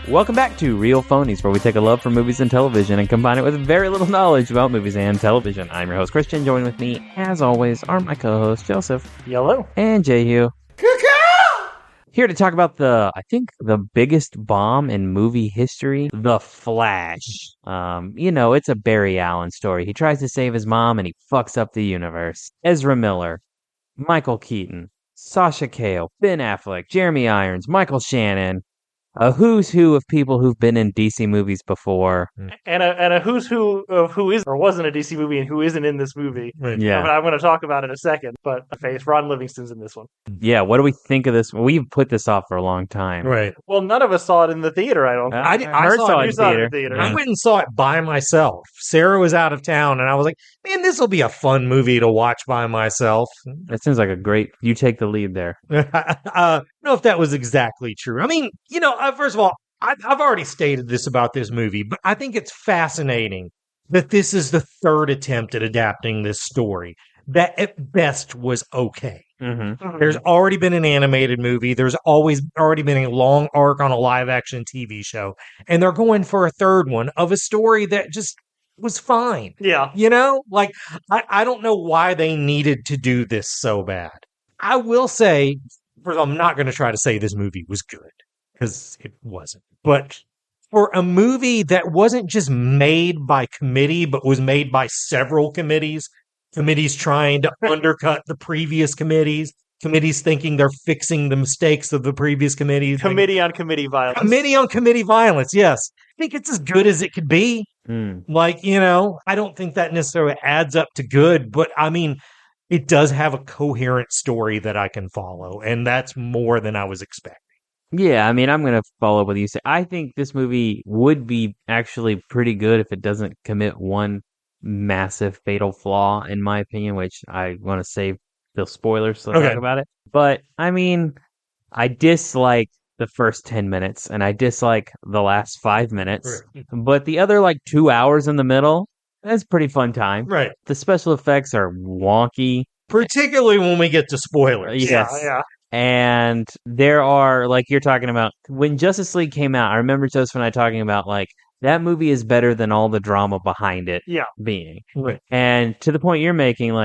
Welcome back to Real Phonies, where we take a love for movies and television and combine it with very little knowledge about movies and television. I'm your host, Christian. Joining with me, as always, are my co-hosts, Joseph. Yellow. And Jehu. Here to talk about the biggest bomb in movie history, The Flash. It's a Barry Allen story. He tries to save his mom and he fucks up the universe. Ezra Miller, Michael Keaton, Sasha Cale, Ben Affleck, Jeremy Irons, Michael Shannon. A who's who of people who've been in DC movies before. And a who's who of who is or wasn't a DC movie and who isn't in this movie. Right. Yeah. But I'm going to talk about it in a second. But Ron Livingston's in this one. Yeah, what do we think of this? We've put this off for a long time. Right. Well, none of us saw it in the theater, I don't think. I saw it in the theater. I went and saw it by myself. Sarah was out of town, and I was like, man, this will be a fun movie to watch by myself. That seems like you take the lead there. I don't know if that was exactly true. I mean, first of all, I've already stated this about this movie, but I think it's fascinating that this is the third attempt at adapting this story that at best was okay. Mm-hmm. There's already been an animated movie. There's already been a long arc on a live action TV show. And they're going for a third one of a story that just was fine. Yeah. I don't know why they needed to do this so bad. I will say, first of all, I'm not going to try to say this movie was good, because it wasn't. But for a movie that wasn't just made by committee, but was made by several committees trying to undercut the previous committees thinking they're fixing the mistakes of the previous committees. Committee on committee violence. Committee on committee violence, yes. I think it's as good as it could be. I don't think that necessarily adds up to good, but I mean, it does have a coherent story that I can follow, and that's more than I was expecting. Yeah, I mean, I'm going to follow up with you. I think this movie would be actually pretty good if it doesn't commit one massive fatal flaw, in my opinion, which I want to save the spoilers to talk about it. But, I mean, I dislike the first 10 minutes, and I dislike the last 5 minutes. Right. But the other, 2 hours in the middle, that's a pretty fun time. Right. The special effects are wonky. Particularly when we get to spoilers. Yes. Yeah. And there are, you're talking about, when Justice League came out, I remember Joseph and I talking about, that movie is better than all the drama behind it being. Right. And to the point you're making,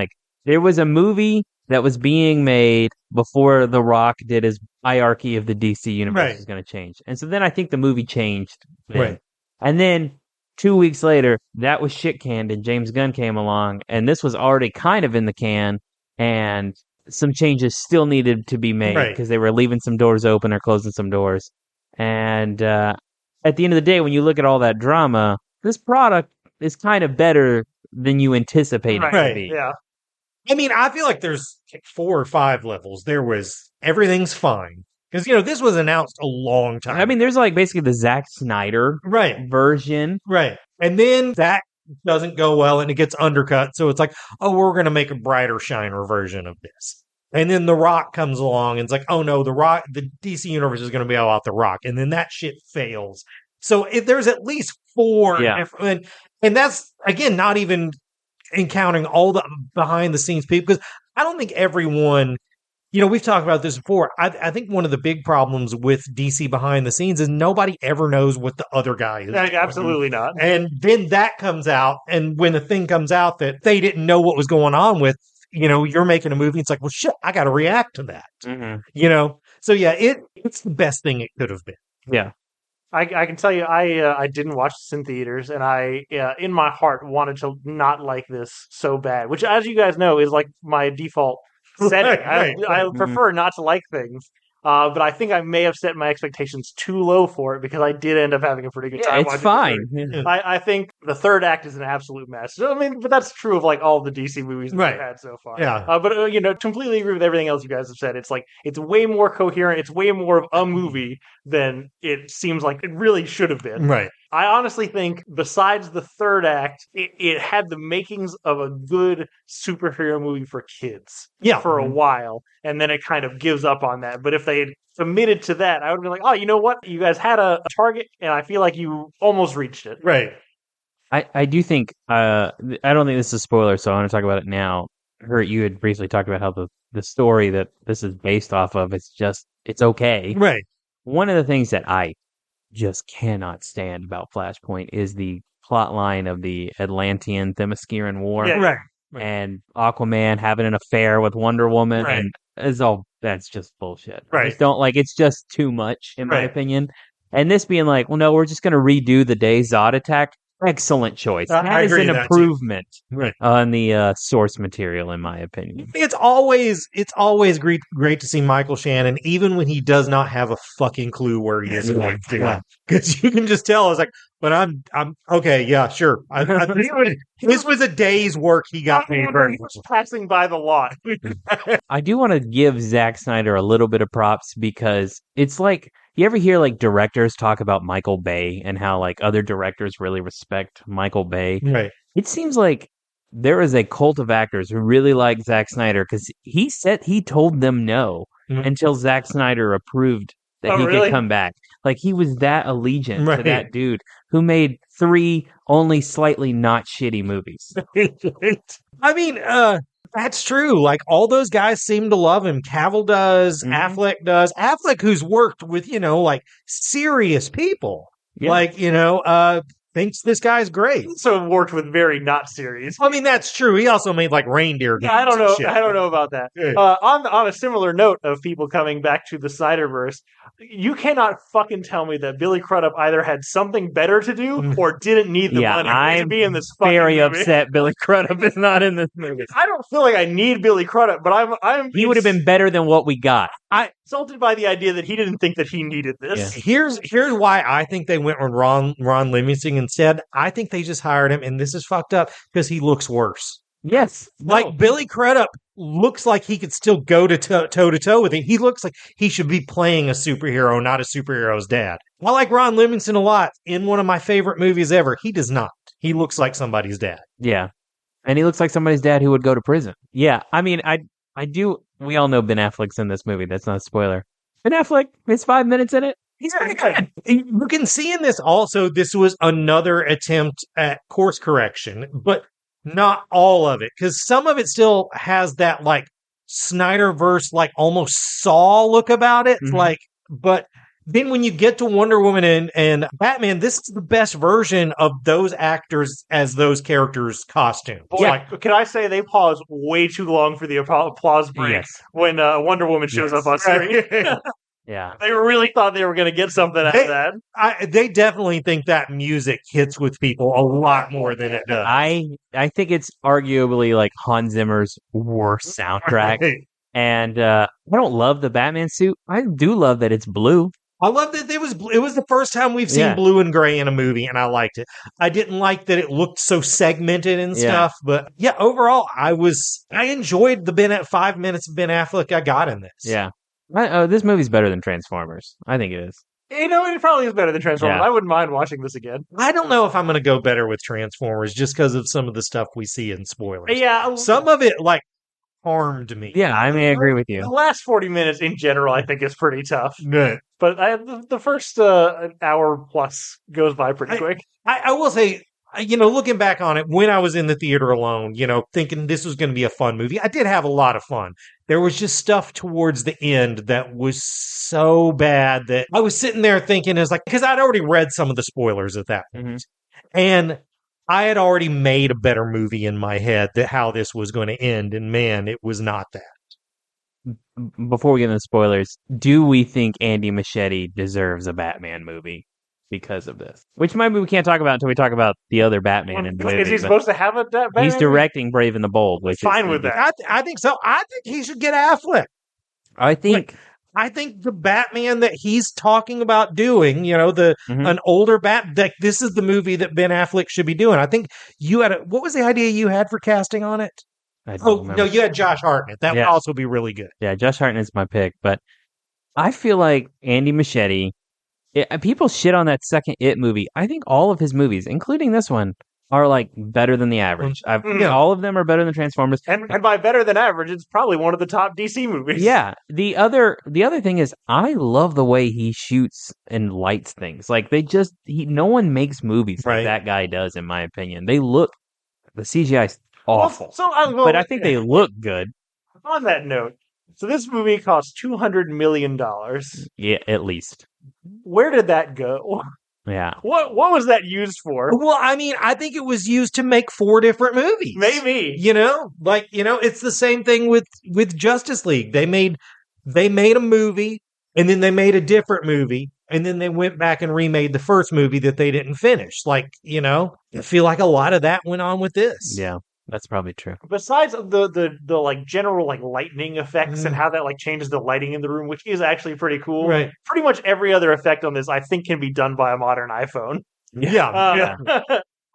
there was a movie that was being made before The Rock did his hierarchy of the DC universe was going to change. And so then I think the movie changed. Right. And then 2 weeks later, that was shit canned and James Gunn came along, and this was already kind of in the can, and some changes still needed to be made because they were leaving some doors open or closing some doors. And at the end of the day, when you look at all that drama, this product is kind of better than you anticipated it to be. Yeah. I mean, I feel like there's 4 or 5 levels. There was everything's fine. Because, this was announced a long time. I mean, there's basically the Zack Snyder version. Right. And then that doesn't go well and it gets undercut. So it's we're going to make a brighter, shiner version of this. And then The Rock comes along and it's oh no, the DC universe is going to be all about The Rock. And then that shit fails. So there's at least 4. Yeah. And that's, again, not even encountering all the behind the scenes people. Because I don't think everyone, we've talked about this before. I think one of the big problems with DC behind the scenes is nobody ever knows what the other guy is. Absolutely not. And then that comes out. And when the thing comes out that they didn't know what was going on with, you're making a movie. It's well, shit, I got to react to that. Mm-hmm. So yeah, it's the best thing it could have been. Yeah. I can tell you, I didn't watch this in theaters, and I, in my heart, wanted to not like this so bad, which, as you guys know, is my default setting. I prefer not to like things, but I think I may have set my expectations too low for it because I did end up having a pretty good time. It's fine. I think the third act is an absolute mess. I mean, but that's true of all the DC movies that we've had so far. Yeah. But completely agree with everything else you guys have said. It's it's way more coherent. It's way more of a movie than it seems like it really should have been. Right. I honestly think, besides the third act, it had the makings of a good superhero movie for kids for a while, and then it kind of gives up on that. But if they had committed to that, I would be oh, you know what? You guys had a target, and I feel like you almost reached it. Right. I do think, I don't think this is a spoiler, so I want to talk about it now. Hurt, you had briefly talked about how the story that this is based off of, it's okay. Right. One of the things that I just cannot stand about Flashpoint is the plot line of the Atlantean Themysciran War. Yeah. Right. And Aquaman having an affair with Wonder Woman, Right. and that's just bullshit. I Right. just don't like. It's just too much, in my Right. opinion. And this being like, well, no, we're just going to redo the day Zod attack. Excellent choice. I That is agree an with that, too. improvement Right. on the source material, in my opinion. It's always great to see Michael Shannon, even when he does not have a fucking clue where he is. Yeah. Because you can just tell. It's like, but I'm okay. Yeah, sure. This was a day's work he got paid for. He was passing by the lot. I do want to give Zack Snyder a little bit of props because it's like, you ever hear like directors talk about Michael Bay and how like other directors really respect Michael Bay? Right. It seems like there is a cult of actors who really like Zack Snyder because he told them no until Zack Snyder approved that he really? could come back. Like he was that allegiant to Right. that dude who made 3 only slightly not shitty movies. I mean, that's true. Like all those guys seem to love him. Cavill does, Mhm. Affleck does. Affleck, who's worked with, like serious people. Yeah. Like, thinks this guy's great. So worked with very not serious. I mean, that's true. He also made like reindeer games. I don't know. and shit. I don't know about that. Yeah. On a similar note of people coming back to the Snyderverse, you cannot fucking tell me that Billy Crudup either had something better to do or didn't need the money to I'm be in this fucking very movie. upset Billy Crudup is not in this movie. I don't feel like I need Billy Crudup, but I'm He would have been better than what we got. I'm insulted by the idea that he didn't think that he needed this. Here's why I think they went with Ron Livingston instead. I think they just hired him, and this is fucked up because he looks worse. Yes. Like Billy Crudup looks like he could still go to toe to toe with him. He looks like he should be playing a superhero, not a superhero's dad. I like Ron Livingston a lot. In one of my favorite movies ever, he does not. He looks like somebody's dad. Yeah. And he looks like somebody's dad who would go to prison. Yeah. I mean, I do. We all know Ben Affleck's in this movie. That's not a spoiler. Ben Affleck, his 5 minutes in it. He's very good. You can see in this also, this was another attempt at course correction, but not all of it. Because some of it still has that like Snyderverse, like almost Saw look about it. Mhm. Like, but then when you get to Wonder Woman and Batman, this is the best version of those actors as those characters' costumes. Yeah. Like, can I say they paused way too long for the applause break Yes. when Wonder Woman shows up on screen? Yeah. They really thought they were going to get something out of that. They definitely think that music hits with people a lot more than it does. I think it's arguably like Hans Zimmer's worst soundtrack. And I don't love the Batman suit. I do love that it's blue. I love that it was the first time we've seen blue and gray in a movie, and I liked it. I didn't like that it looked so segmented and stuff, but yeah, overall, I enjoyed the 5 minutes of Ben Affleck I got in this. Yeah. This movie's better than Transformers. I think it is. You know, it probably is better than Transformers. Yeah. I wouldn't mind watching this again. I don't know if I'm going to go better with Transformers just because of some of the stuff we see in spoilers. Yeah. Some of it, like, harmed me. Yeah, I may agree with you. The last 40 minutes in general, I think, is pretty tough. Right. But the first hour plus goes by pretty quick. I will say, looking back on it, when I was in the theater alone, thinking this was going to be a fun movie, I did have a lot of fun. There was just stuff towards the end that was so bad that I was sitting there thinking, because I'd already read some of the spoilers at that point. Mm-hmm. And I had already made a better movie in my head that how this was going to end. And man, it was not that. Before we get into spoilers, do we think Andy Muschietti deserves a Batman movie because of this? Which maybe we can't talk about until we talk about the other Batman in the movie. Is he supposed to have a Batman? He's directing Brave and the Bold, which fine is with that. I think so. I think he should get Affleck. I think the Batman that he's talking about doing, an older like this is the movie that Ben Affleck should be doing. I think you had what was the idea you had for casting on it? No, you had Josh Hartnett. That would also be really good. Yeah, Josh Hartnett's my pick, but I feel like Andy Muschietti, people shit on that second It movie. I think all of his movies, including this one, are like better than the average. All of them are better than Transformers. And by better than average, it's probably one of the top DC movies. Yeah. The other thing is I love the way he shoots and lights things. Like no one makes movies like that guy does, in my opinion. The CGI's awful. But I think they look good. On that note, so this movie cost $200 million. Yeah, at least. Where did that go? Yeah. What was that used for? Well, I mean, I think it was used to make 4 different movies. Maybe. It's the same thing with Justice League. They made a movie, and then they made a different movie, and then they went back and remade the first movie that they didn't finish. I feel like a lot of that went on with this. Yeah. That's probably true. Besides the like general like lightning effects and how that like changes the lighting in the room, which is actually pretty cool. Right. Pretty much every other effect on this, I think, can be done by a modern iPhone. Yeah.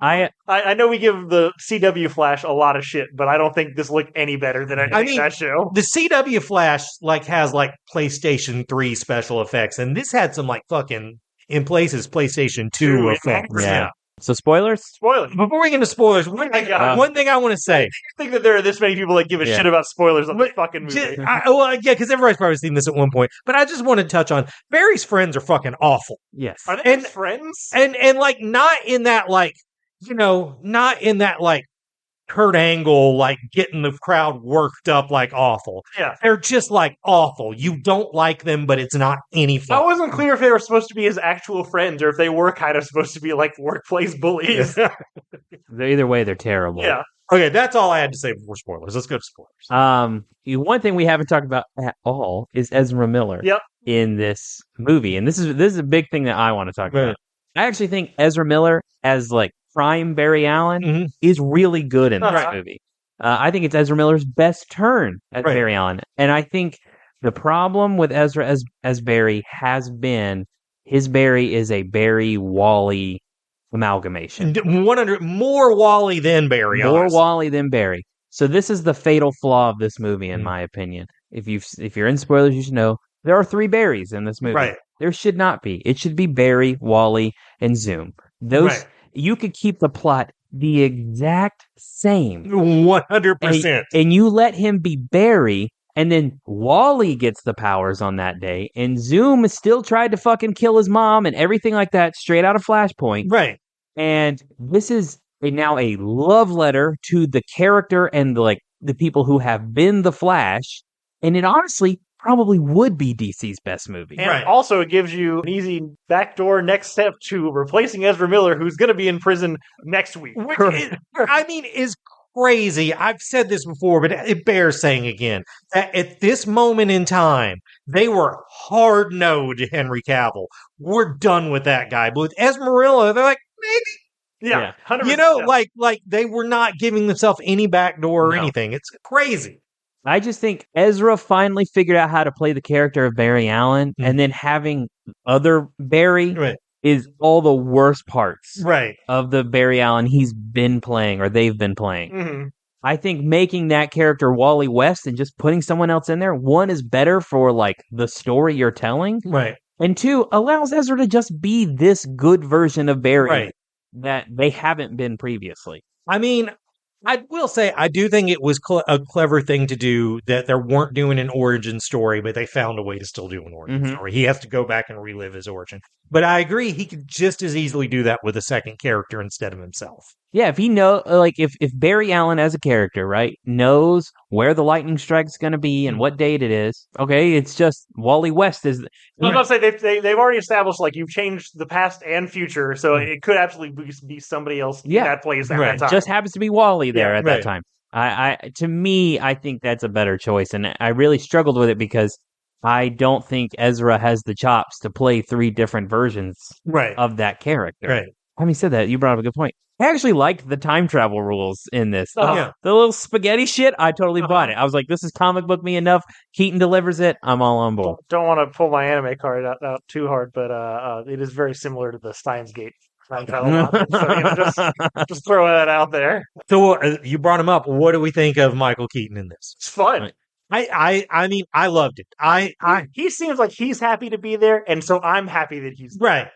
I know we give the CW Flash a lot of shit, but I don't think this looked any better than that show. The CW Flash has PlayStation 3 special effects, and this had some fucking in places PlayStation 2 effects. Yeah. So spoilers? Spoilers. Before we get into spoilers, one thing I want to say. I think that there are this many people that give a shit about spoilers on this fucking movie. Because everybody's probably seen this at one point. But I just want to touch on Barry's friends are fucking awful. Yes. Are they his friends? And not in that not in that Kurt Angle getting the crowd worked up awful. Yeah. They're just awful. You don't like them, but it's not any fun. I wasn't clear if they were supposed to be his actual friends or if they were kind of supposed to be workplace bullies. Either way, they're terrible. Yeah. Okay, that's all I had to say before spoilers. Let's go to spoilers. One thing we haven't talked about at all is Ezra Miller. Yep. In this movie, and this is a big thing that I want to talk about. I actually think Ezra Miller as prime Barry Allen is really good in this movie. I think it's Ezra Miller's best turn as Barry Allen, and I think the problem with Ezra as Barry has been his Barry is a Barry Wally amalgamation. 100 more Wally than Barry. More Wally than Barry. So this is the fatal flaw of this movie, in my opinion. If you're in spoilers, you should know there are 3 Barrys in this movie. Right. There should not be. It should be Barry, Wally, and Zoom. Those you could keep the plot the exact same. 100%. And you let him be Barry, and then Wally gets the powers on that day, and Zoom still tried to fucking kill his mom and everything like that straight out of Flashpoint. Right. And this is now a love letter to the character and the people who have been the Flash. And it honestly probably would be DC's best movie. And also it gives you an easy backdoor next step to replacing Ezra Miller, who's going to be in prison next week. Which is crazy. I've said this before, but it bears saying again. That at this moment in time, they were hard-nosed to Henry Cavill. We're done with that guy. But with Esmeralda, they're maybe. Yeah. 100%. They were not giving themselves any backdoor or anything. It's crazy. I just think Ezra finally figured out how to play the character of Barry Allen, and then having other Barry is all the worst parts of the Barry Allen he's been playing or they've been playing. Mm-hmm. I think making that character Wally West and just putting someone else in there, 1, is better for the story you're telling, and 2, allows Ezra to just be this good version of Barry that they haven't been previously. I mean, I will say, I do think it was a clever thing to do that they weren't doing an origin story, but they found a way to still do an origin story. He has to go back and relive his origin. But I agree, he could just as easily do that with a second character instead of himself. Yeah, if he if Barry Allen as a character, knows where the lightning strike's going to be and what date it is, okay, it's just Wally West is. I was about to say they've already established you've changed the past and future, so it could absolutely be somebody else in that place at that time. Just happens to be Wally there at that time. To me, I think that's a better choice, and I really struggled with it because I don't think Ezra has the chops to play 3 different versions of that character. Right. Having said that, you brought up a good point. I actually liked the time travel rules in this. The little spaghetti shit, I totally bought it. I was like, this is comic book me enough. Keaton delivers it. I'm all on board. Don't want to pull my anime card out too hard, but it is very similar to the Steins Gate time travel model. So, just throwing that out there. So you brought him up. What do we think of Michael Keaton in this? It's fun. I mean, I loved it. He seems like he's happy to be there, and so I'm happy that he's there. Right.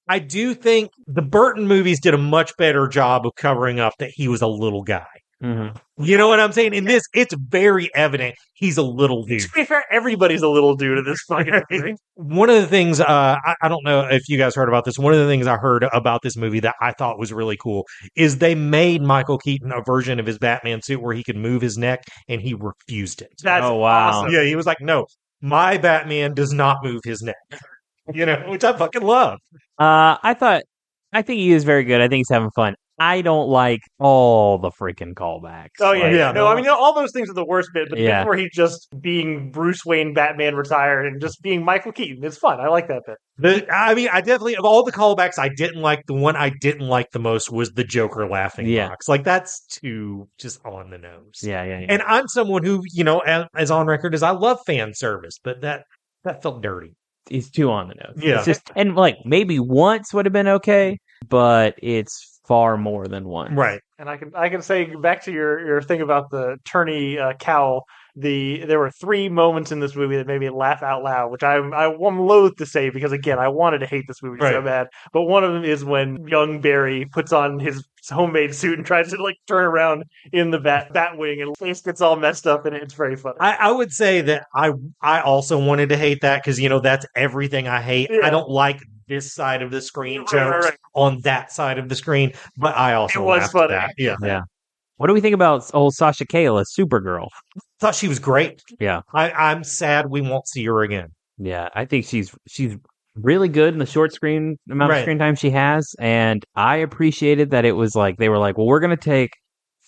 I do think the Burton movies did a much better job of covering up that he was a little guy. Mm-hmm. You know what I'm saying? In this, it's very evident he's a little dude. To be fair, everybody's a little dude in this fucking movie. One of the things, I don't know if you guys heard about this, one of the things I heard about this movie that I thought was really cool is they made Michael Keaton a version of his Batman suit where he could move his neck, and he refused it. That's awesome. Yeah, he was like, no, my Batman does not move his neck. which I fucking love. I think he is very good. I think he's having fun. I don't like all the freaking callbacks. Oh, yeah. Like, Yeah. No, I mean, all those things are the worst bit, but the Yeah. bit where he's just being Bruce Wayne Batman retired and just being Michael Keaton, it's fun. I like that bit. I definitely, of all the callbacks I didn't like, the one I didn't like the most was the Joker laughing box. Like, that's too just on the nose. Yeah. And I'm someone who, as on record as I love fan service, but that felt dirty. He's too on the nose. Yeah. It's just, and like maybe once would have been okay, but it's far more than once. Right. And I can say back to your thing about the tourney cowl. There were 3 moments in this movie that made me laugh out loud, which I'm loath to say because again I wanted to hate this movie so bad. But one of them is when young Barry puts on his homemade suit and tries to like turn around in the Batwing and face gets all messed up and it's very funny. I would say that I also wanted to hate that because that's everything I hate. Yeah. I don't like this side of the screen jokes on that side of the screen, but I also laughed at that. Yeah. What do we think about old Sasha Calle as Supergirl? Thought she was great. Yeah. I'm sad we won't see her again. Yeah, I think she's really good in the short screen amount of screen time she has, and I appreciated that it was like they were like, well, we're gonna take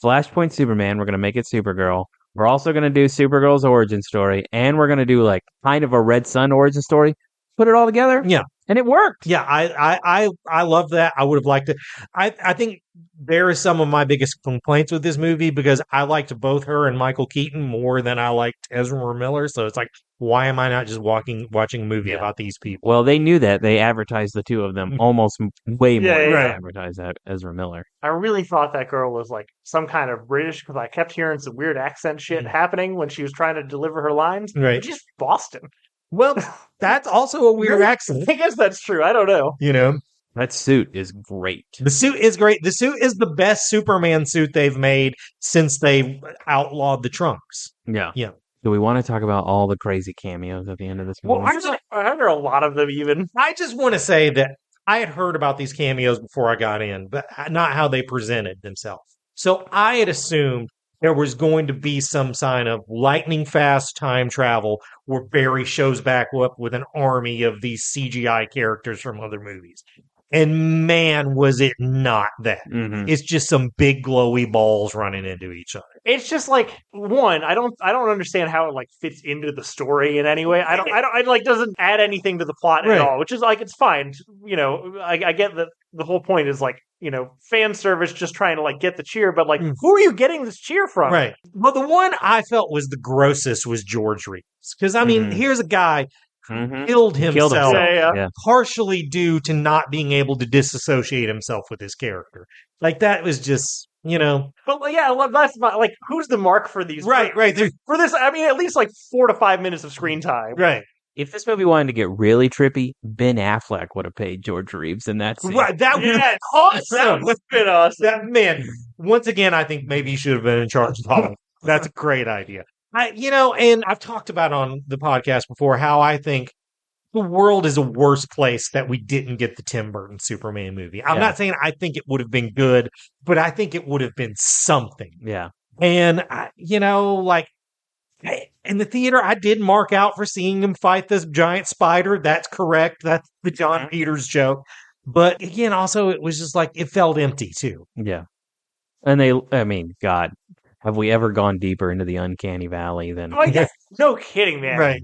Flashpoint Superman, we're gonna make it Supergirl. We're also gonna do Supergirl's origin story, and we're gonna do like kind of a Red Sun origin story. Put it all together. Yeah. And it worked. Yeah, I love that. I would have liked it. I think there is some of my biggest complaints with this movie because I liked both her and Michael Keaton more than I liked Ezra Miller. So it's like, why am I not just watching a movie about these people? Well, they knew that. They advertised the two of them almost way more than they advertised Ezra Miller. I really thought that girl was like some kind of British because I kept hearing some weird accent shit happening when she was trying to deliver her lines. Right. Just Boston. Well, that's also a weird accent. I guess that's true. I don't know. That suit is great. The suit is great. The suit is the best Superman suit they've made since they outlawed the trunks. Yeah. Yeah. Do we want to talk about all the crazy cameos at the end of this movie? Well, are there a lot of them even? I just want to say that I had heard about these cameos before I got in, but not how they presented themselves. So I had assumed there was going to be some sign of lightning fast time travel where Barry shows back up with an army of these CGI characters from other movies. And man, was it not that. Mm-hmm. It's just some big glowy balls running into each other. It's just like, one, I don't understand how it like fits into the story in any way. I like doesn't add anything to the plot at all, which is like, it's fine. I get that the whole point is like, fan service just trying to like get the cheer, but like, who are you getting this cheer from? Right. Well, the one I felt was the grossest was George Reeves. Because, I mean, here's a guy who killed himself partially due to not being able to disassociate himself with his character. Like, that was just, But yeah, that's like, who's the mark for these? Right. For this, I mean, at least like 4 to 5 minutes of screen time. Right. If this movie wanted to get really trippy, Ben Affleck would have paid George Reeves in that scene. Right, that was awesome. That would have been awesome. That, man, once again, I think maybe he should have been in charge of all. That's a great idea. And I've talked about on the podcast before how I think the world is a worse place that we didn't get the Tim Burton Superman movie. I'm not saying I think it would have been good, but I think it would have been something. Yeah. And, in the theater, I did mark out for seeing him fight this giant spider. That's correct. That's the John Peters joke. But again, also, it was just like, it felt empty too. Yeah. And God, have we ever gone deeper into the uncanny valley than... No kidding, man. Right.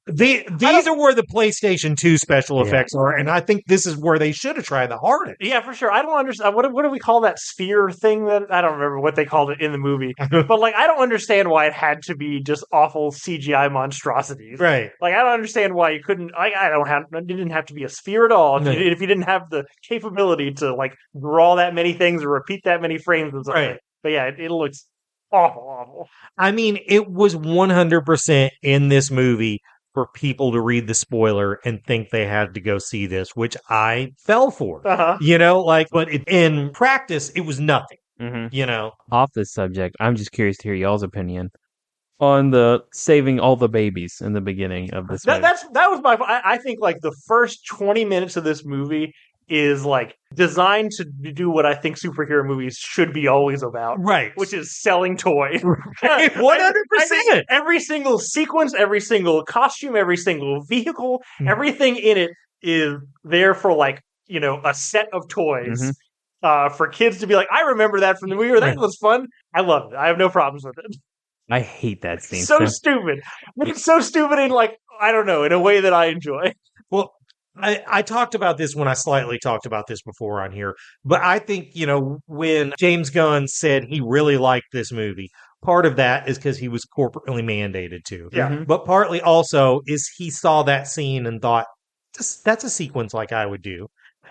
These are where the PlayStation 2 special effects are, and I think this is where they should have tried the hardest. Yeah, for sure. I don't understand. What do we call that sphere thing? That I don't remember what they called it in the movie. But like, I don't understand why it had to be just awful CGI monstrosities. Right. Like, I don't understand why you couldn't. It didn't have to be a sphere at all. If you didn't have the capability to like draw that many things or repeat that many frames and something. Right. But yeah, it looks awful. I mean, it was 100% in this movie for people to read the spoiler and think they had to go see this, which I fell for. But in practice, it was nothing. Off this subject, I'm just curious to hear y'all's opinion on the saving all the babies in the beginning of this movie. I think like the first 20 minutes of this movie is like designed to do what I think superhero movies should be always about. Right. Which is selling toys. 100%. Every single sequence, every single costume, every single vehicle, everything in it is there for like, a set of toys for kids to be like, I remember that from the movie, or that was fun. I love it. I have no problems with it. I hate that scene. So stupid. It's so stupid in like, I don't know, in a way that I enjoy. Well, I talked about this when I slightly talked about this before on here, but I think, when James Gunn said he really liked this movie, part of that is because he was corporately mandated to. Yeah. But partly also is he saw that scene and thought, that's a sequence like I would do.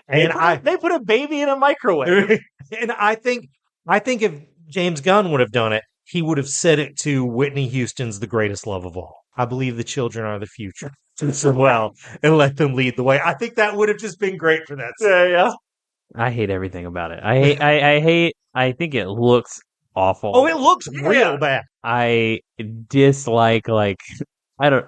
And they put a baby in a microwave. And I think if James Gunn would have done it, he would have said it to Whitney Houston's The Greatest Love of All. I believe the children are the future. Well, and let them lead the way. I think that would have just been great for that scene. Yeah. I hate everything about it. I think it looks awful. Oh, it looks real bad. I dislike, I don't,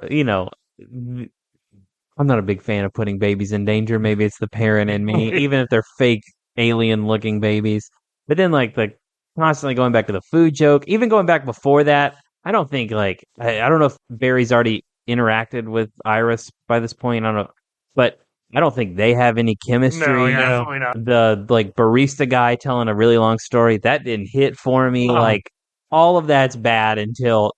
I'm not a big fan of putting babies in danger. Maybe it's the parent in me, even if they're fake alien looking babies. But then the constantly going back to the food joke, even going back before that, I don't think I don't know if Barry's already interacted with Iris by this point. I don't know, but I don't think they have any chemistry. No, absolutely not. The barista guy telling a really long story that didn't hit for me. All of that's bad until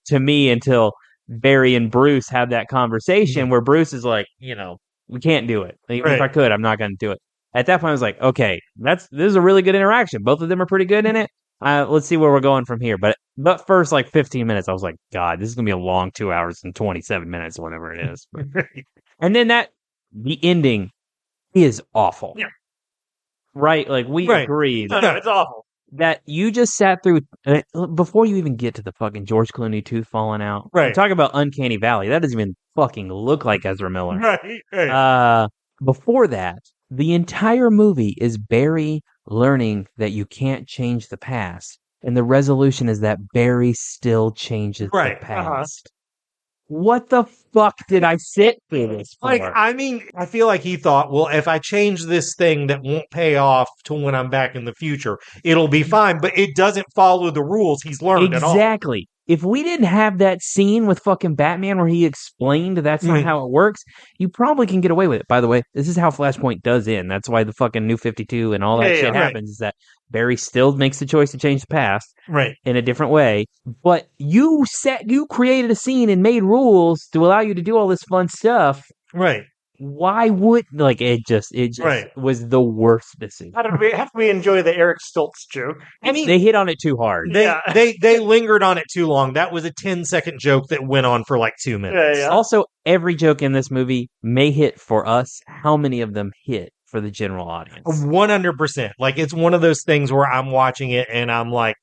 Barry and Bruce have that conversation where Bruce is like, we can't do it. Even if I could, I'm not going to do it. At that point, I was like, okay, this is a really good interaction. Both of them are pretty good in it. Let's see where we're going from here. But first 15 minutes, I was like, God, this is going to be a long 2 hours and 27 minutes, whatever it is. And then the ending is awful. Yeah. Right? We agree. No, it's awful. That you just sat through, before you even get to the fucking George Clooney tooth falling out. Right. Talk about Uncanny Valley. That doesn't even fucking look like Ezra Miller. Right. Before that, the entire movie is Barry learning that you can't change the past. And the resolution is that Barry still changes the past. What the fuck did I sit through this for? I feel like he thought, well, if I change this thing that won't pay off to when I'm back in the future, it'll be fine. But it doesn't follow the rules he's learned at all. Exactly. If we didn't have that scene with fucking Batman where he explained that's not how it works, you probably can get away with it. By the way, this is how Flashpoint does end. That's why the fucking New 52 and all that shit happens, is that Barry still makes the choice to change the past in a different way. But you created a scene and made rules to allow you to do all this fun stuff. Right. Why would it just was the worst decision? How did we enjoy the Eric Stoltz joke? I mean, they hit on it too hard. They lingered on it too long. That was a 10-second joke that went on for 2 minutes. Yeah. Also, every joke in this movie may hit for us. How many of them hit for the general audience? 100%. It's one of those things where I'm watching it and I'm like,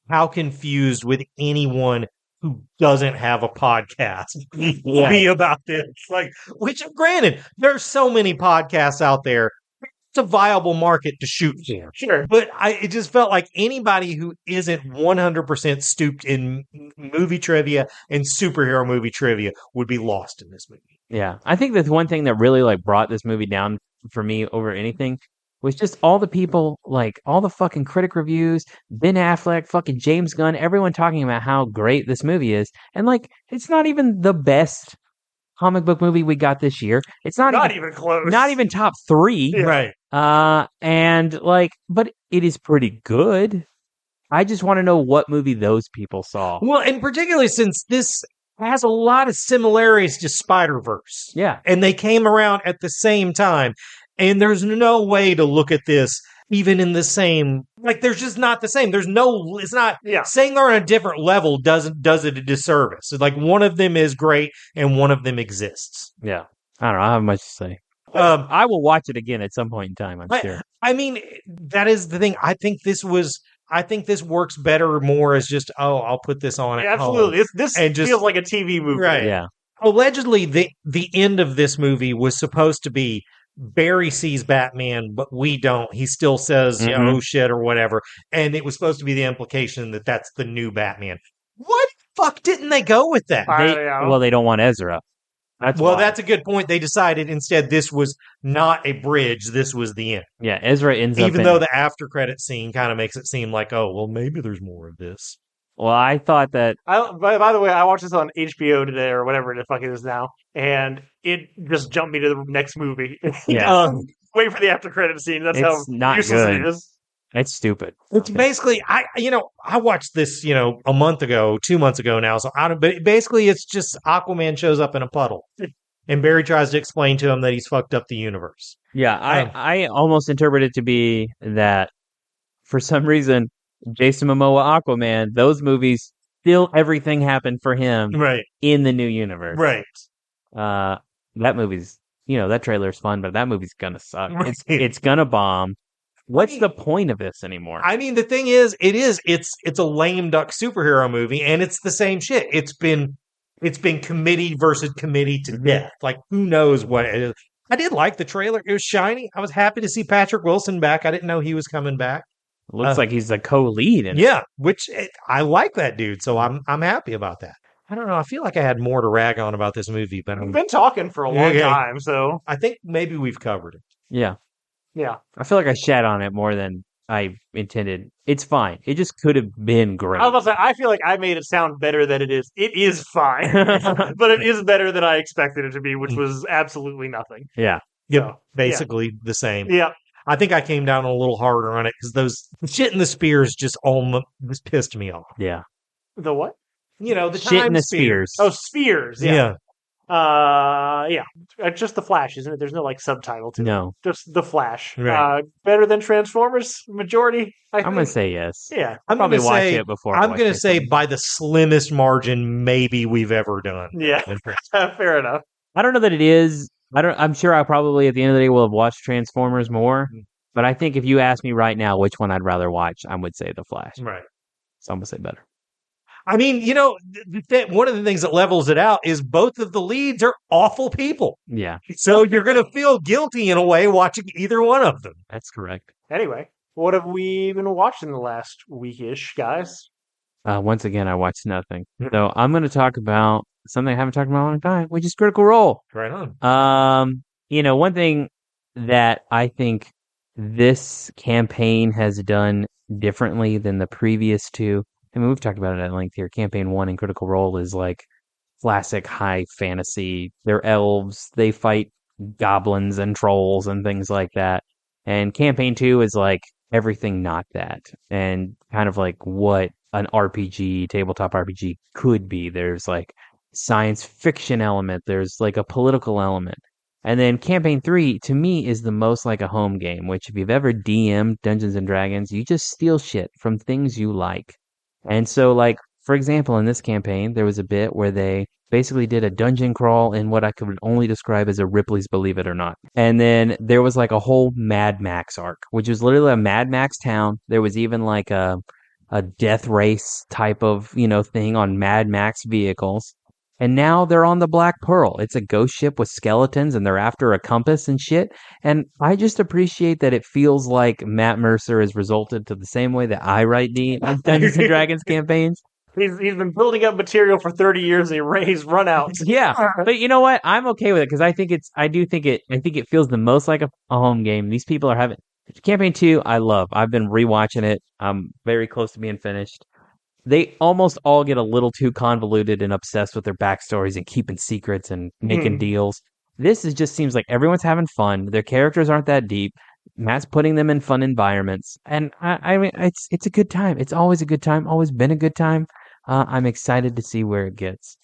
how confused would anyone who doesn't have a podcast be about this? Which, granted, there's so many podcasts out there. It's a viable market to shoot for. Sure. But it just felt like anybody who isn't 100% stooped in movie trivia and superhero movie trivia would be lost in this movie. Yeah. I think that's one thing that really brought this movie down for me over anything was just all the people, all the fucking critic reviews, Ben Affleck, fucking James Gunn, everyone talking about how great this movie is. And it's not even the best comic book movie we got this year. It's not even close. Not even top 3. Yeah. Right. But it is pretty good. I just want to know what movie those people saw. Well, and particularly since this has a lot of similarities to Spider-Verse. Yeah. And they came around at the same time. And there's no way to look at this even in the same, there's just not the same. There's no, it's not, saying they're on a different level does it a disservice. It's one of them is great and one of them exists. Yeah. I don't know. I don't have much to say. I will watch it again at some point in time, I'm sure. I mean, that is the thing. I think this works better more as just, I'll put this on at absolutely. home. This feels like a TV movie. Right. Yeah. Allegedly, the end of this movie was supposed to be Barry sees Batman, but we don't. He still says, oh shit, or whatever. And it was supposed to be the implication that that's the new Batman. What the fuck didn't they go with that? They don't want Ezra. That's a good point. They decided instead this was not a bridge. This was the end. Yeah, Ezra ends up even though the after credit scene kind of makes it seem like, oh, well, maybe there's more of this. Well, I thought that By the way, I watched this on HBO today or whatever the fuck it is now, and it just jumped me to the next movie. yeah, Wait for the after credit scene. That's how it's not useless good. it is. It's stupid. It's basically, I watched this, a month ago, 2 months ago now. So but basically it's just Aquaman shows up in a puddle and Barry tries to explain to him that he's fucked up the universe. Yeah, Um, I almost interpret it to be that for some reason, Jason Momoa Aquaman, those movies still everything happened for him right, in the new universe. right. Uh, that movie's that trailer's fun, but that movie's gonna suck. Right. It's gonna bomb. What's the point of this anymore? I mean, the thing is, it's a lame duck superhero movie, and it's the same shit. It's been committee versus committee to death. Like, who knows what it is. I did like the trailer. It was shiny. I was happy to see Patrick Wilson back. I didn't know he was coming back. It looks like he's a co-lead in it. Yeah, I like that dude, so I'm happy about that. I don't know. I feel like I had more to rag on about this movie, but We've been talking for a long time, so I think maybe we've covered it. Yeah. Yeah. I feel like I shat on it more than I intended. It's fine. It just could have been great. I was about to say, I feel like I made it sound better than it is. It is fine, but it is better than I expected it to be, which was absolutely nothing. Yeah. Yep, basically the same. Yeah. I think I came down a little harder on it because those shit in the spears just almost pissed me off. Yeah. The what? The shit time in the spears. spears. Oh, spheres. Yeah. Just the Flash, isn't it? There's no subtitle to it. No. Just the Flash. Right. Better than Transformers majority. I'm gonna say yes. Yeah. I'll probably watch it before. I'm gonna say by the slimmest margin maybe we've ever done. Yeah. Fair enough. I don't know that it is. I'm sure I probably at the end of the day will have watched Transformers more. But I think if you ask me right now which one I'd rather watch, I would say The Flash. Right. So I'm gonna say better. I mean, one of the things that levels it out is both of the leads are awful people. Yeah. So you're going to feel guilty in a way watching either one of them. That's correct. Anyway, what have we been watching the last weekish, guys? Once again, I watched nothing. So I'm going to talk about something I haven't talked about in a long time, which is Critical Role. Right on. One thing that I think this campaign has done differently than the previous two. I mean, we've talked about it at length here. Campaign 1 and Critical Role is like classic high fantasy. They're elves. They fight goblins and trolls and things like that. And Campaign 2 is like everything not that. And kind of like what an RPG, tabletop RPG could be. There's like science fiction element. There's like a political element. And then Campaign 3, to me, is the most like a home game, which if you've ever DM'd Dungeons & Dragons, you just steal shit from things you like. And so, like, for example, in this campaign, there was a bit where they basically did a dungeon crawl in what I could only describe as a Ripley's Believe It or Not. And then there was like a whole Mad Max arc, which was literally a Mad Max town. There was even like a death race type of, thing on Mad Max vehicles. And now they're on the Black Pearl. It's a ghost ship with skeletons and they're after a compass and shit. And I just appreciate that it feels like Matt Mercer has resulted to the same way that I write Dungeons and Dragons campaigns. He's been building up material for 30 years and he's run out. Yeah. But you know what? I'm okay with it because I think it feels the most like a home game. These people are having Campaign 2, I love. I've been rewatching it. I'm very close to being finished. They almost all get a little too convoluted and obsessed with their backstories and keeping secrets and making deals. This just seems like everyone's having fun. Their characters aren't that deep. Matt's putting them in fun environments. And I mean, it's a good time. It's always a good time. Always been a good time. I'm excited to see where it gets.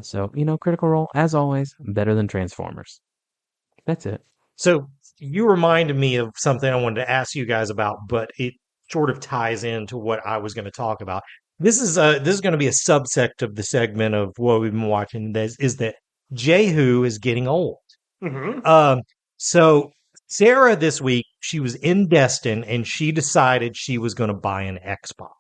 So, Critical Role, as always, better than Transformers. That's it. So you reminded me of something I wanted to ask you guys about, but it sort of ties into what I was going to talk about. This is going to be a subsect of the segment of what we've been watching. Is that Jehu is getting old. Mm-hmm. So Sarah this week, she was in Destin and she decided she was going to buy an Xbox.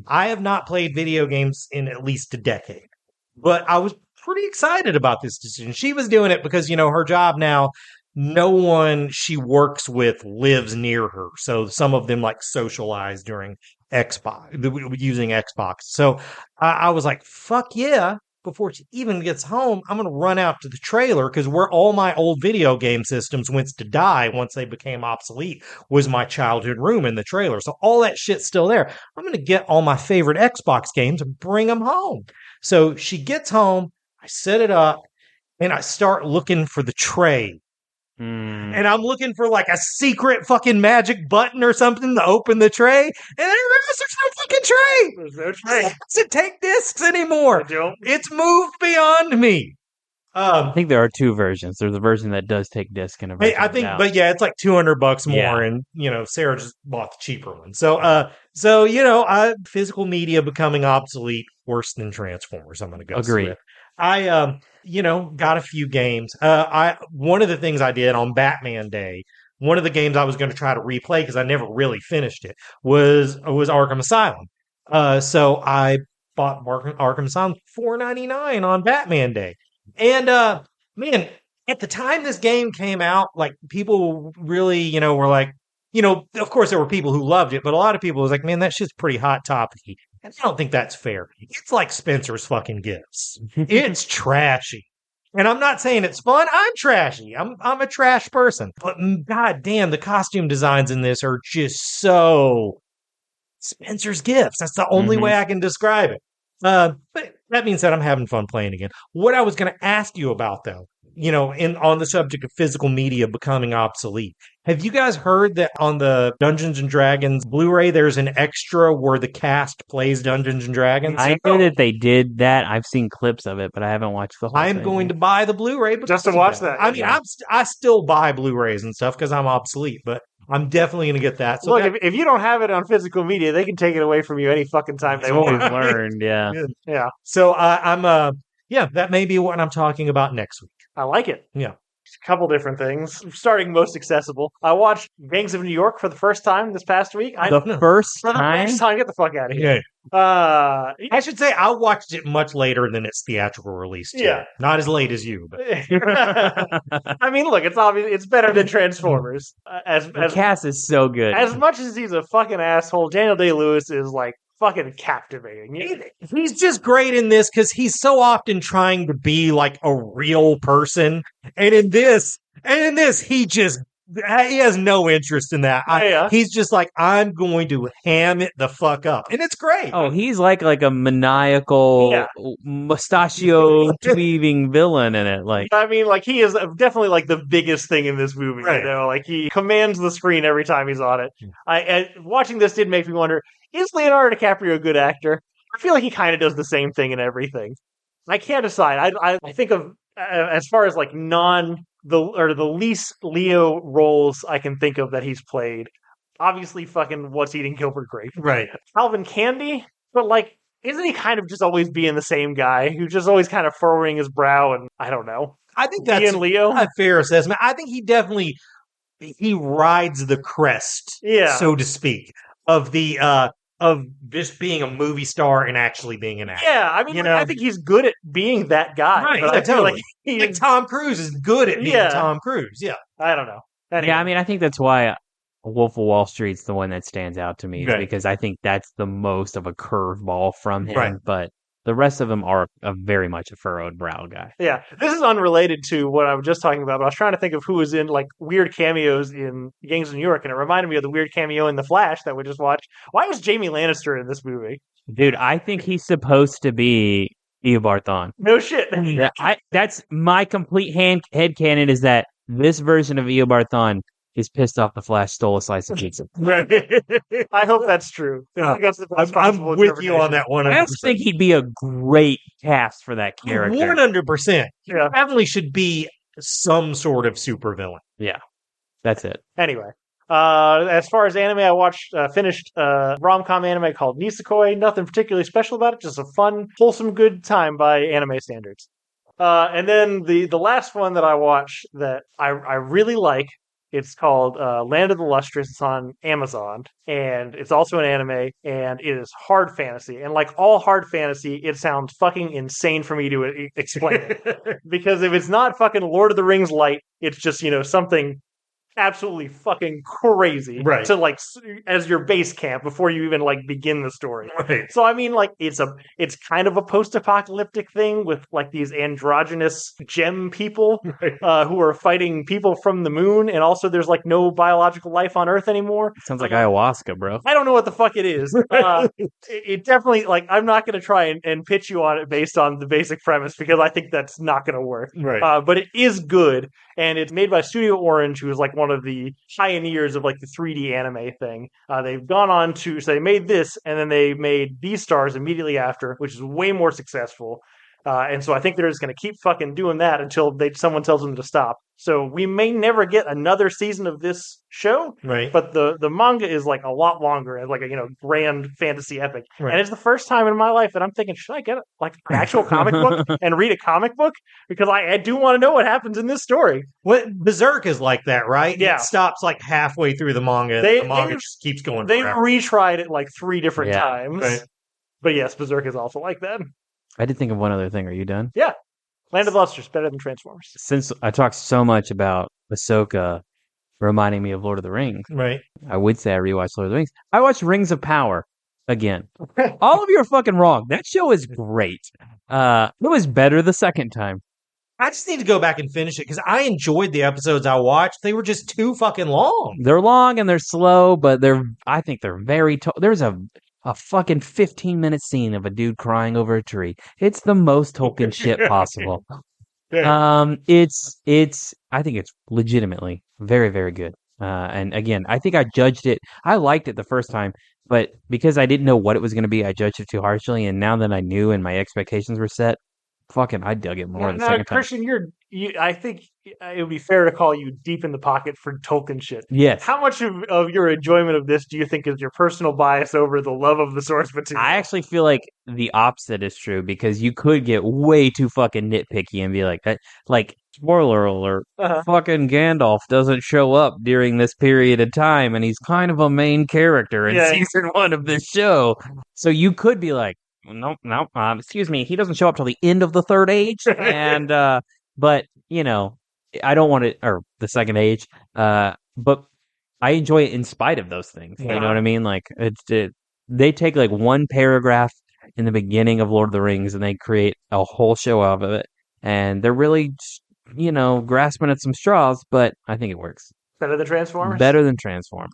I have not played video games in at least a decade, but I was pretty excited about this decision. She was doing it because, her job now, no one she works with lives near her. So some of them like socialize during Xbox, using Xbox. So I was like, fuck yeah. before she even gets home, I'm going to run out to the trailer because where all my old video game systems went to die once they became obsolete was my childhood room in the trailer. So all that shit's still there. I'm going to get all my favorite Xbox games and bring them home. So she gets home, I set it up, and I start looking for the tray. And I'm looking for like a secret fucking magic button or something to open the tray. And I realize there's no fucking tray. There's no tray. It doesn't take discs anymore. It's moved beyond me. I think there are two versions. There's a version that does take disc and a version I think, without. but yeah, it's like $200 more, Yeah. and Sarah just bought the cheaper one. So, physical media becoming obsolete, worse than Transformers. I'm going to go Agree. with. I got a few games. One of the things I did on Batman Day, one of the games I was going to try to replay because I never really finished it was Arkham Asylum. So I bought Arkham Asylum $4.99 on Batman Day. And man, at the time this game came out, like people really, were like, of course there were people who loved it, but a lot of people was like, man, that shit's pretty hot topicy. And I don't think that's fair. It's like Spencer's fucking Gifts. It's trashy. And I'm not saying it's fun. I'm trashy. I'm a trash person. But god damn, the costume designs in this are just so Spencer's Gifts. That's the only way I can describe it. But that being said, I'm having fun playing again. What I was going to ask you about, though, on the subject of physical media becoming obsolete, have you guys heard that on the Dungeons and Dragons Blu-ray, there's an extra where the cast plays Dungeons and Dragons? I know that they did that. I've seen clips of it, but I haven't watched the whole thing. I'm going to buy the Blu-ray just to watch that. I mean, I still buy Blu-rays and stuff because I'm obsolete, but I'm definitely going to get that. So look, if you don't have it on physical media, they can take it away from you any fucking time they want. Always learned, yeah. Yeah. So that may be what I'm talking about next week. I like it. Yeah. A couple different things. Starting most accessible. I watched Gangs of New York for the first time this past week. The first time? Get the fuck out of here. Yeah. I should say I watched it much later than its theatrical release. Too. Yeah. Not as late as you, but I mean, look, it's obvious it's better than Transformers. The cast is so good. As much as he's a fucking asshole, Daniel Day-Lewis is like fucking captivating. He's just great in this because he's so often trying to be like a real person, and in this, he has no interest in that. He's just like, I'm going to ham it the fuck up, and it's great. Oh, he's like a maniacal mustachio tweeving villain in it. Like, I mean, like he is definitely like the biggest thing in this movie. Right. Like he commands the screen every time he's on it. Watching this did make me wonder: is Leonardo DiCaprio a good actor? I feel like he kind of does the same thing in everything. I can't decide. I think of as far as like the least Leo roles I can think of that he's played. Obviously, fucking What's Eating Gilbert Grape, Right? Calvin Candy, but like, isn't he kind of just always being the same guy who's just always kind of furrowing his brow and I don't know. I think that's Leo. A fair assessment. I think he rides the crest, so to speak, of the of just being a movie star and actually being an actor. Yeah, I mean, I think he's good at being that guy. Right, but I feel totally. Like Tom Cruise is good at being Tom Cruise. Yeah. I don't know. Anyway. Yeah, I mean, I think that's why Wolf of Wall Street's the one that stands out to me, because I think that's the most of a curveball from him. Right. But the rest of them are very much a furrowed brow guy. Yeah, this is unrelated to what I was just talking about, but I was trying to think of who was in like weird cameos in Gangs of New York, and it reminded me of the weird cameo in The Flash that we just watched. Why was Jamie Lannister in this movie? Dude, I think he's supposed to be Eobard Thawne. No shit. That's my complete headcanon is that this version of Eobard Thawne is pissed off the Flash stole a slice of pizza. I hope that's true. Yeah. I think that's the I'm with you on that one. I also think he'd be a great cast for that character. 100%. He Yeah. definitely should be some sort of supervillain. Yeah, that's it. Anyway, as far as anime, I watched, finished a rom-com anime called Nisekoi. Nothing particularly special about it, just a fun, wholesome, good time by anime standards. And then the last one that I watched that I really like, it's called Land of the Lustrous. It's on Amazon, and it's also an anime, and it is hard fantasy. And like all hard fantasy, it sounds fucking insane for me to explain it. Because if it's not fucking Lord of the Rings light, it's just, something absolutely fucking crazy Right. to like as your base camp before you even like begin the story. Right. So I mean, like it's kind of a post-apocalyptic thing with like these androgynous gem people who are fighting people from the moon, and also there's like no biological life on Earth anymore. Sounds like ayahuasca, bro. I don't know what the fuck it is. It definitely, like, I'm not going to try and pitch you on it based on the basic premise because I think that's not going to work. Right. But it is good, and it's made by Studio Orange, who is like one of the pioneers of like the 3D anime thing. They've gone on to, so they made this, and then they made Beastars immediately after, which is way more successful. And so I think they're just going to keep fucking doing that until someone tells them to stop. So we may never get another season of this show, Right. but the manga is like a lot longer and like a grand fantasy epic. Right. And it's the first time in my life that I'm thinking, should I get like an actual comic book and read a comic book? Because I do want to know what happens in this story. What Berserk is like that, right? Yeah. It stops like halfway through the manga. The manga just keeps going. They've forever. retried it like 3 different times. Right. But yes, Berserk is also like that. I did think of one other thing. Are you done? Yeah. Land of the Lustrous, better than Transformers. Since I talked so much about Ahsoka reminding me of Lord of the Rings, Right. I would say I rewatched Lord of the Rings. I watched Rings of Power again. All of you are fucking wrong. That show is great. It was better the second time. I just need to go back and finish it because I enjoyed the episodes I watched. They were just too fucking long. They're long and they're slow, but I think they're very. There's a fucking 15-minute scene of a dude crying over a tree. It's the most Tolkien shit possible. I think it's legitimately very, very good. And again, I think I judged it. I liked it the first time, but because I didn't know what it was going to be, I judged it too harshly. And now that I knew and my expectations were set, fucking, I dug it more the second time. Christian, I think it would be fair to call you deep in the pocket for Tolkien shit. Yes. How much of your enjoyment of this do you think is your personal bias over the love of the source material? I actually feel like the opposite is true because you could get way too fucking nitpicky and be like, spoiler alert, fucking Gandalf doesn't show up during this period of time and he's kind of a main character in season 1 of this show. So you could be like, no, excuse me, he doesn't show up till the end of the Third Age. And, but, I don't want it, or the Second Age, but I enjoy it in spite of those things. Yeah. You know what I mean? Like, they take like one paragraph in the beginning of Lord of the Rings and they create a whole show out of it. And they're really, grasping at some straws, but I think it works. Better than Transformers? Better than Transformers.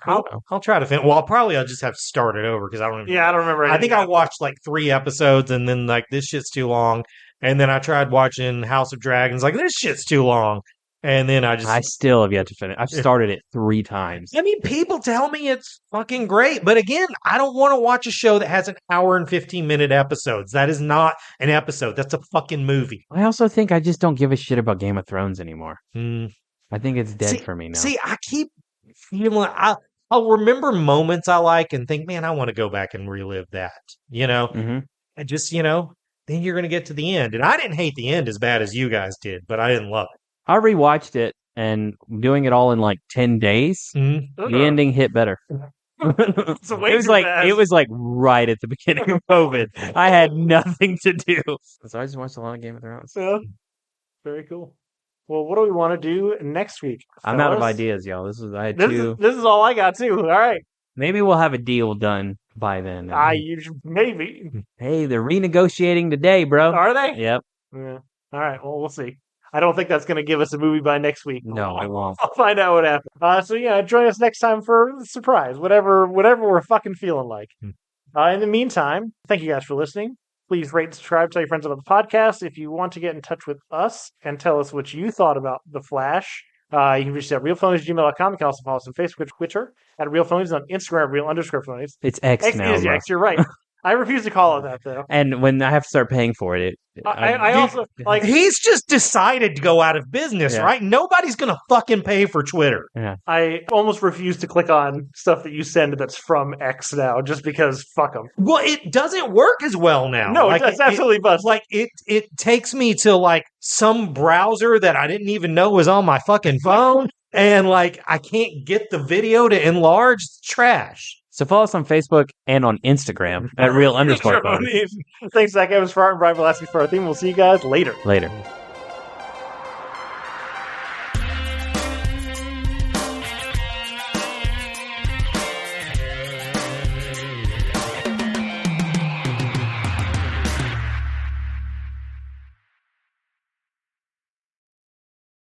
I'll try to finish. Well, I'll just have to start it over because I don't remember. Yeah, I don't remember. I think I watched like 3 episodes and then like this shit's too long. And then I tried watching House of Dragons, like this shit's too long. And then I still have yet to finish. I've started it 3 times. I mean, people tell me it's fucking great. But again, I don't want to watch a show that has an hour and 15-minute episodes. That is not an episode. That's a fucking movie. I also think I just don't give a shit about Game of Thrones anymore. I think it's dead for me now. See, I keep feeling I'll remember moments I like and think, man, I want to go back and relive that. And just, then you're going to get to the end. And I didn't hate the end as bad as you guys did, but I didn't love it. I rewatched it and doing it all in like 10 days, the ending hit better. It was like right at the beginning of COVID. I had nothing to do. So I just watched a lot of Game of Thrones. Yeah. Very cool. Well, what do we want to do next week? I'm out of ideas, y'all. This is all I got too. All right. Maybe we'll have a deal done by then. Maybe. Hey, they're renegotiating today, bro. Are they? Yep. Yeah. All right. Well, we'll see. I don't think that's going to give us a movie by next week. No, it won't. I'll find out what happens. So join us next time for the surprise, whatever we're fucking feeling like. In the meantime, thank you guys for listening. Please rate and subscribe, tell your friends about the podcast. If you want to get in touch with us and tell us what you thought about The Flash, you can reach us at realphonies@gmail.com. You can also follow us on Facebook, Twitter, at realphonies, on Instagram, real_phonies. It's X now. It is X, you're right. I refuse to call it that, though. And when I have to start paying for it, I also like. He's just decided to go out of business, right? Nobody's gonna fucking pay for Twitter. Yeah. I almost refuse to click on stuff that you send that's from X now, just because fuck them. Well, it doesn't work as well now. No, it's absolutely busted. Like it takes me to like some browser that I didn't even know was on my fucking phone, and like I can't get the video to enlarge. It's trash. So follow us on Facebook and on Instagram at real_phonies. Thanks, Zach Evans, for art and Brian Velasquez for our theme. We'll see you guys later. Later.